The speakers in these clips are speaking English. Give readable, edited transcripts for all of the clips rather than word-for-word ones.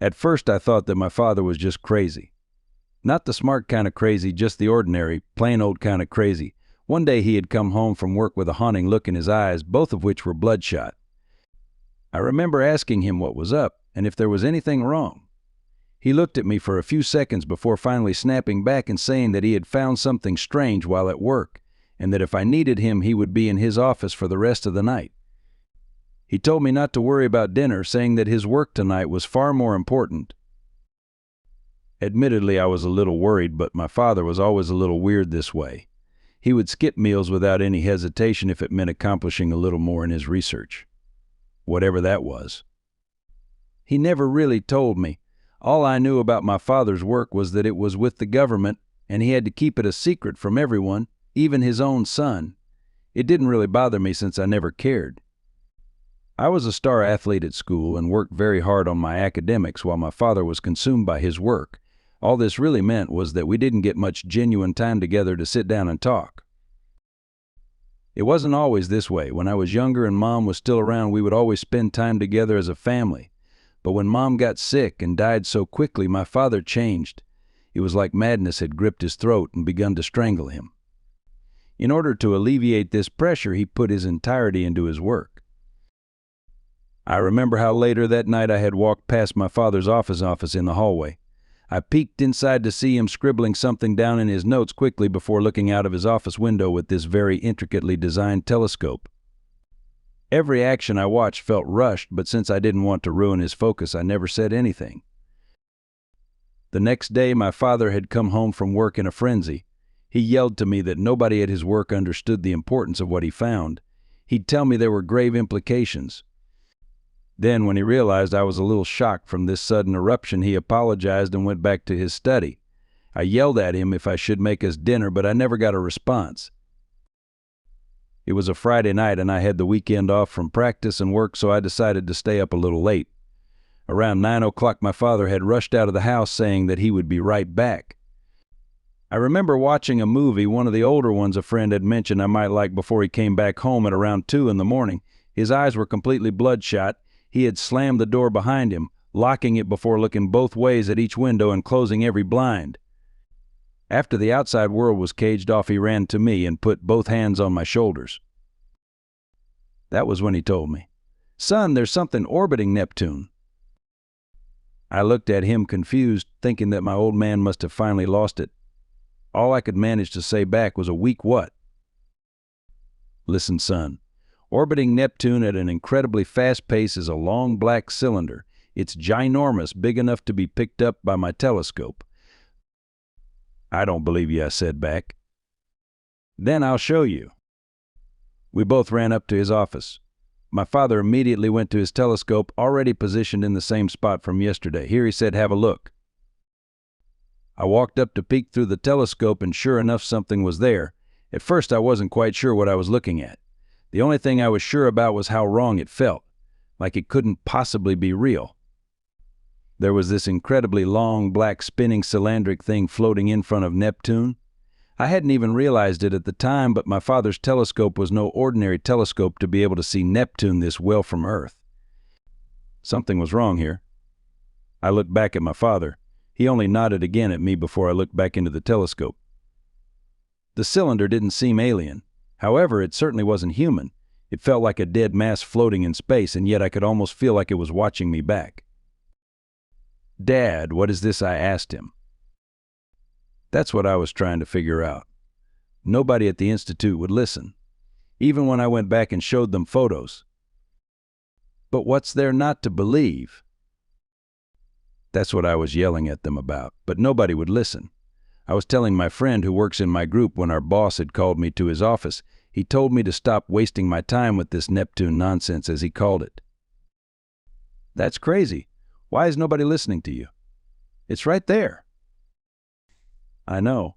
At first I thought that my father was just crazy. Not the smart kind of crazy, just the ordinary, plain old kind of crazy. One day he had come home from work with a haunting look in his eyes, both of which were bloodshot. I remember asking him what was up and if there was anything wrong. He looked at me for a few seconds before finally snapping back and saying that he had found something strange while at work, and that if I needed him he would be in his office for the rest of the night. He told me not to worry about dinner, saying that his work tonight was far more important. Admittedly, I was a little worried, but my father was always a little weird this way. He would skip meals without any hesitation if it meant accomplishing a little more in his research. Whatever that was. He never really told me. All I knew about my father's work was that it was with the government, and he had to keep it a secret from everyone, even his own son. It didn't really bother me since I never cared. I was a star athlete at school and worked very hard on my academics while my father was consumed by his work. All this really meant was that we didn't get much genuine time together to sit down and talk. It wasn't always this way. When I was younger and Mom was still around, we would always spend time together as a family. But when Mom got sick and died so quickly, my father changed. It was like madness had gripped his throat and begun to strangle him. In order to alleviate this pressure, he put his entirety into his work. I remember how later that night I had walked past my father's office in the hallway. I peeked inside to see him scribbling something down in his notes quickly before looking out of his office window with this very intricately designed telescope. Every action I watched felt rushed, but since I didn't want to ruin his focus, I never said anything. The next day, my father had come home from work in a frenzy. He yelled to me that nobody at his work understood the importance of what he found. He'd tell me there were grave implications. Then, when he realized I was a little shocked from this sudden eruption, he apologized and went back to his study. I yelled at him if I should make us dinner, but I never got a response. It was a Friday night and I had the weekend off from practice and work, so I decided to stay up a little late. Around 9 o'clock, my father had rushed out of the house saying that he would be right back. I remember watching a movie, one of the older ones a friend had mentioned I might like, before he came back home at around 2 in the morning. His eyes were completely bloodshot. He had slammed the door behind him, locking it before looking both ways at each window and closing every blind. After the outside world was caged off, he ran to me and put both hands on my shoulders. That was when he told me, "Son, there's something orbiting Neptune." I looked at him confused, thinking that my old man must have finally lost it. All I could manage to say back was a weak what? "Listen, son. Orbiting Neptune at an incredibly fast pace is a long black cylinder. It's ginormous, big enough to be picked up by my telescope." "I don't believe you," I said back. "Then I'll show you." We both ran up to his office. My father immediately went to his telescope, already positioned in the same spot from yesterday. "Here," he said, "have a look." I walked up to peek through the telescope, and sure enough, something was there. At first I wasn't quite sure what I was looking at. The only thing I was sure about was how wrong it felt, like it couldn't possibly be real. There was this incredibly long, black, spinning cylindric thing floating in front of Neptune. I hadn't even realized it at the time, but my father's telescope was no ordinary telescope to be able to see Neptune this well from Earth. Something was wrong here. I looked back at my father. He only nodded again at me before I looked back into the telescope. The cylinder didn't seem alien. However, it certainly wasn't human. It felt like a dead mass floating in space, and yet I could almost feel like it was watching me back. "Dad, what is this?" I asked him. That's what I was trying to figure out. Nobody at the Institute would listen, even when I went back and showed them photos. But what's there not to believe? That's what I was yelling at them about, but nobody would listen. I was telling my friend who works in my group when our boss had called me to his office. He told me to stop wasting my time with this Neptune nonsense, as he called it. "That's crazy. Why is nobody listening to you? It's right there." "I know.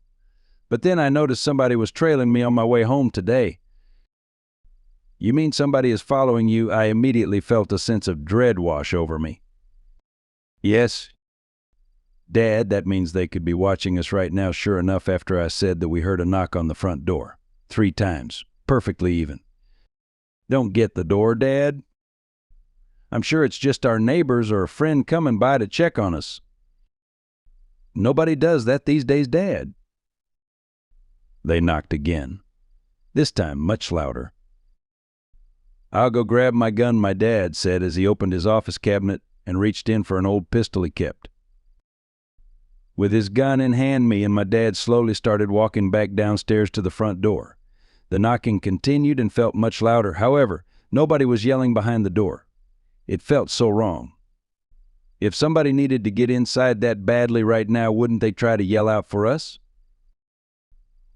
But then I noticed somebody was trailing me on my way home today." "You mean somebody is following you?" I immediately felt a sense of dread wash over me. "Yes. Dad, that means they could be watching us right now." Sure enough, after I said that, we heard a knock on the front door. 3 times. Perfectly even. "Don't get the door, Dad." I'm sure it's just our neighbors or a friend coming by to check on us. Nobody does that these days, Dad. They knocked again, this time much louder. I'll go grab my gun, my dad said as he opened his office cabinet and reached in for an old pistol he kept. With his gun in hand, me and my dad slowly started walking back downstairs to the front door. The knocking continued and felt much louder. However, nobody was yelling behind the door. It felt so wrong. If somebody needed to get inside that badly right now, wouldn't they try to yell out for us?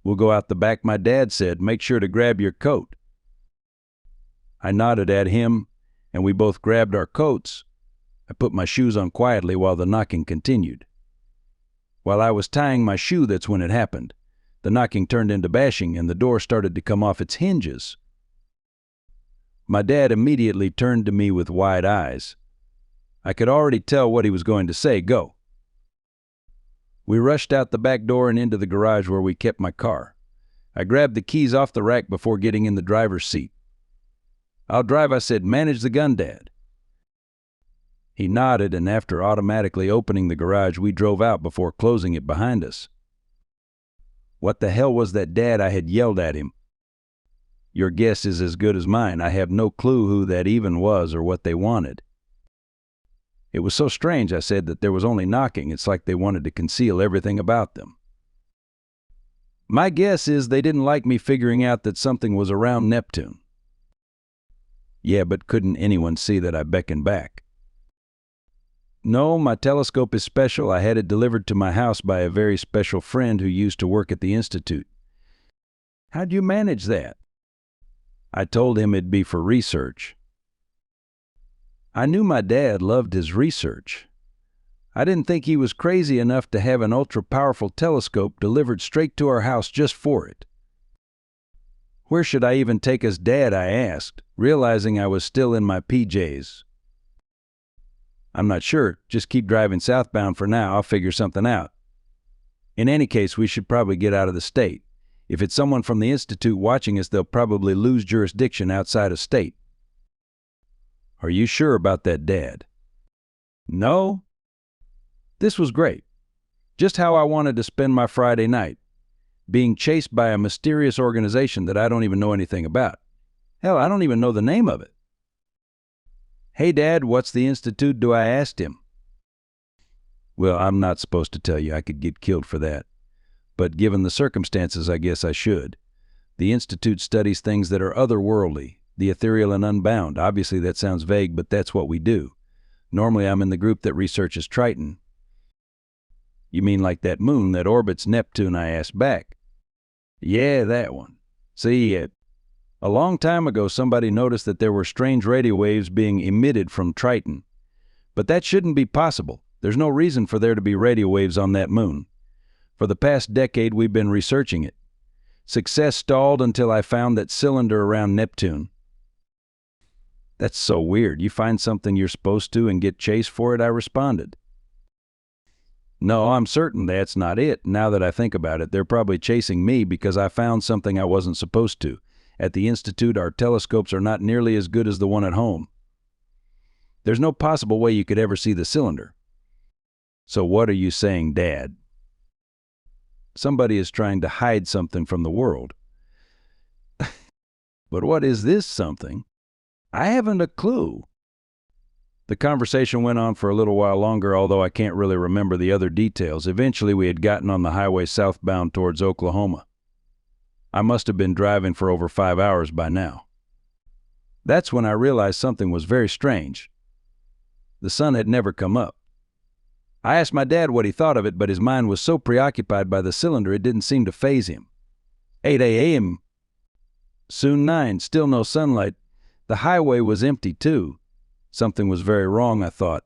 We'll go out the back, my dad said. Make sure to grab your coat. I nodded at him, and we both grabbed our coats. I put my shoes on quietly while the knocking continued. While I was tying my shoe, that's when it happened. The knocking turned into bashing, and the door started to come off its hinges. My dad immediately turned to me with wide eyes. I could already tell what he was going to say. Go. We rushed out the back door and into the garage where we kept my car. I grabbed the keys off the rack before getting in the driver's seat. I'll drive, I said. Manage the gun, Dad. He nodded, and after automatically opening the garage, we drove out before closing it behind us. What the hell was that, Dad? I had yelled at him. Your guess is as good as mine. I have no clue who that even was or what they wanted. It was so strange, I said, that there was only knocking. It's like they wanted to conceal everything about them. My guess is they didn't like me figuring out that something was around Neptune. Yeah, but couldn't anyone see that I beckoned back? No, my telescope is special. I had it delivered to my house by a very special friend who used to work at the Institute. How'd you manage that? I told him it'd be for research. I knew my dad loved his research. I didn't think he was crazy enough to have an ultra-powerful telescope delivered straight to our house just for it. Where should I even take us, Dad? I asked, realizing I was still in my PJs. I'm not sure. Just keep driving southbound for now. I'll figure something out. In any case, we should probably get out of the state. If it's someone from the Institute watching us, they'll probably lose jurisdiction outside of state. Are you sure about that, Dad? No. This was great. Just how I wanted to spend my Friday night. Being chased by a mysterious organization that I don't even know anything about. Hell, I don't even know the name of it. Hey, Dad, what's the Institute? I asked him. Well, I'm not supposed to tell you. I could get killed for that. But given the circumstances, I guess I should. The Institute studies things that are otherworldly, the ethereal and unbound. Obviously, that sounds vague, but that's what we do. Normally, I'm in the group that researches Triton. You mean like that moon that orbits Neptune? I asked back. Yeah, that one. See, a long time ago, somebody noticed that there were strange radio waves being emitted from Triton. But that shouldn't be possible. There's no reason for there to be radio waves on that moon. For the past decade, we've been researching it. Success stalled until I found that cylinder around Neptune. That's so weird. You find something you're supposed to and get chased for it, I responded. No, I'm certain that's not it. Now that I think about it, they're probably chasing me because I found something I wasn't supposed to. At the Institute, our telescopes are not nearly as good as the one at home. There's no possible way you could ever see the cylinder. So what are you saying, Dad? Somebody is trying to hide something from the world. But what is this something? I haven't a clue. The conversation went on for a little while longer, although I can't really remember the other details. Eventually, we had gotten on the highway southbound towards Oklahoma. I must have been driving for over 5 hours by now. That's when I realized something was very strange. The sun had never come up. I asked my dad what he thought of it, but his mind was so preoccupied by the cylinder it didn't seem to faze him. 8 a.m. Soon 9, still no sunlight. The highway was empty too. Something was very wrong, I thought.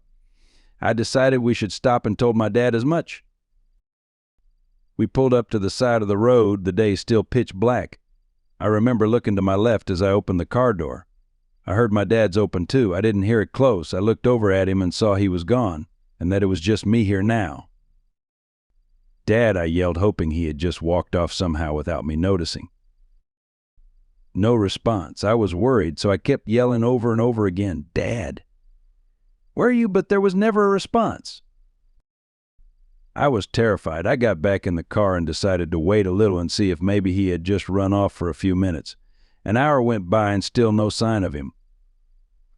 I decided we should stop and told my dad as much. We pulled up to the side of the road, the day still pitch black. I remember looking to my left as I opened the car door. I heard my dad's open too. I didn't hear it close. I looked over at him and saw he was gone, and that it was just me here now. Dad, I yelled, hoping he had just walked off somehow without me noticing. No response. I was worried, so I kept yelling over and over again, Dad. Where are you?" But there was never a response. I was terrified. I got back in the car and decided to wait a little and see if maybe he had just run off for a few minutes. An hour went by and still no sign of him.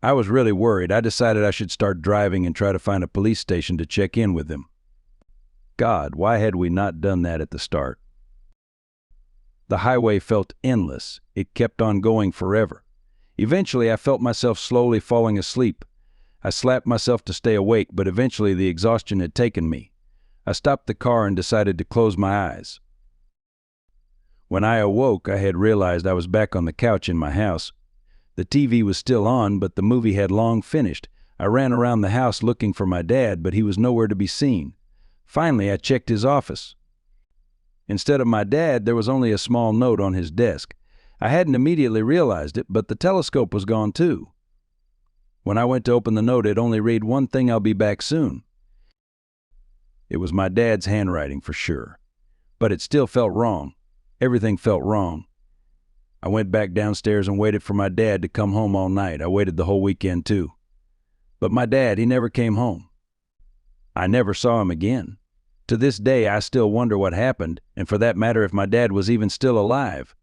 I was really worried. I decided I should start driving and try to find a police station to check in with him. God, why had we not done that at the start? The highway felt endless. It kept on going forever. Eventually, I felt myself slowly falling asleep. I slapped myself to stay awake, but eventually the exhaustion had taken me. I stopped the car and decided to close my eyes. When I awoke, I had realized I was back on the couch in my house. The TV was still on, but the movie had long finished. I ran around the house looking for my dad, but he was nowhere to be seen. Finally, I checked his office. Instead of my dad, there was only a small note on his desk. I hadn't immediately realized it, but the telescope was gone too. When I went to open the note, it only read one thing: "I'll be back soon." It was my dad's handwriting for sure, but it still felt wrong. Everything felt wrong. I went back downstairs and waited for my dad to come home all night. I waited the whole weekend too. But my dad, he never came home. I never saw him again. To this day, I still wonder what happened, and for that matter, if my dad was even still alive.